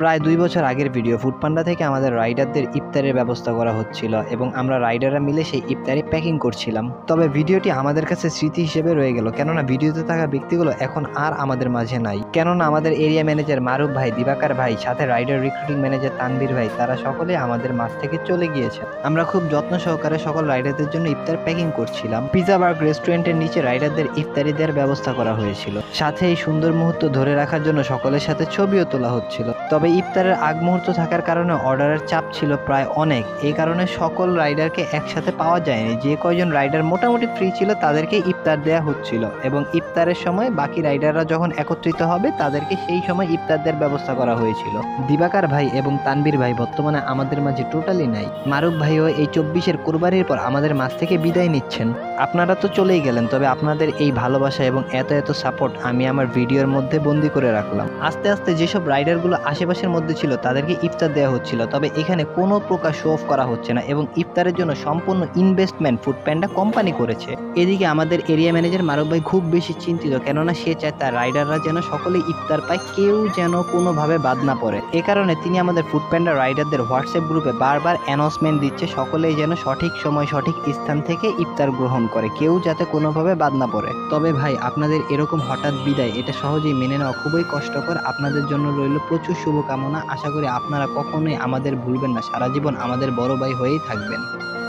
প্রায় 2 বছর আগের ভিডিও। ফুডপান্ডা থেকে আমাদের রাইডারদের ইফতারের ব্যবস্থা করা হচ্ছিল এবং আমরা রাইডাররা মিলে সেই ইফতারি প্যাকিং করছিলাম। তবে ভিডিওটি আমাদের কাছে স্মৃতি হিসেবে রয়ে গেল, কেননা ভিডিওতে থাকা ব্যক্তিগুলো এখন আর আমাদের মাঝে নাই। কেননা আমাদের এরিয়া ম্যানেজার মারুফ ভাই, দিবাকর ভাই, সাথে রাইডার রিক্রুটিং ম্যানেজার তানভীর ভাই, তারা সকলে আমাদের মাঝ থেকে চলে গিয়েছে। আমরা খুব যত্ন সহকারে সকল রাইডারদের জন্য ইফতার প্যাকিং করছিলাম। পিজা বার্গ রেস্টুরেন্টের নিচে রাইডারদের ইফতারি দেওয়ার ব্যবস্থা করা হয়েছিল। সাথে এই সুন্দর মুহূর্ত ধরে রাখার জন্য সকলের সাথে ছবিও তোলা হচ্ছিল। তবে ইফতারের আগ মুহূর্ত থাকার কারণে অর্ডারের চাপ ছিল প্রায় অনেক। এই কারণে সকল রাইডারকে একসাথে পাওয়া যায়নি। যে কয়জন রাইডার মোটামুটি ফ্রি ছিল তাদেরকে ইফতার দেওয়া হচ্ছিল এবং ইফতারের সময় বাকি রাইডাররা যখন একত্রিত হবে তাদেরকে সেই সময় ইফতার দেওয়ার ব্যবস্থা করা হয়েছিল। দিবাকর ভাই এবং তানভীর ভাই বর্তমানে আমাদের মাঝে টোটালি নাই। মারুফ ভাইও এই 24-এর কোরবানির পর আমাদের মাঝ থেকে বিদায় নিচ্ছেন। আপনারা তো চলেই গেলেন, তবে আপনাদের এই ভালোবাসা এবং এত সাপোর্ট আমি আমার ভিডিওর মধ্যে বন্দি করে রাখলাম। আস্তে আস্তে যেসব রাইডারগুলো আশেপাশের মধ্যে ছিল তাদেরকে ইফতার দেওয়া হচ্ছিল, তবে এখানে কোনো প্রকার শো অফ করা হচ্ছে না এবং ইফতারের জন্য সম্পূর্ণ ইনভেস্টমেন্ট ফুডপান্ডা কোম্পানি করেছে। এদিকে আমাদের এরিয়া ম্যানেজার মারুফ ভাই খুব বেশি চিন্তিত, কেননা সে চায় তার রাইডাররা যেন সকলে ইফতার পায়, কেউ যেন কোনোভাবে বাদ না পড়ে। এ কারণে তিনি আমাদের ফুডপান্ডা রাইডারদের হোয়াটসঅ্যাপ গ্রুপে বারবার অ্যানাউন্সমেন্ট দিচ্ছে সকলেই যেন সঠিক সময় সঠিক স্থান থেকে ইফতার গ্রহণ করে, কেউ যাতে কোনোভাবে বাদ না পড়ে। তবে ভাই, আপনাদের এরকম হঠাৎ বিদায় এটা সহজেই মেনে নেওয়া খুবই কষ্টকর। আপনাদের জন্য রইল প্রচুর শুভকামনা। আশা করি আপনারা কখনোই আমাদের ভুলবেন না, সারা জীবন আমাদের বড় ভাই হয়েই থাকবেন।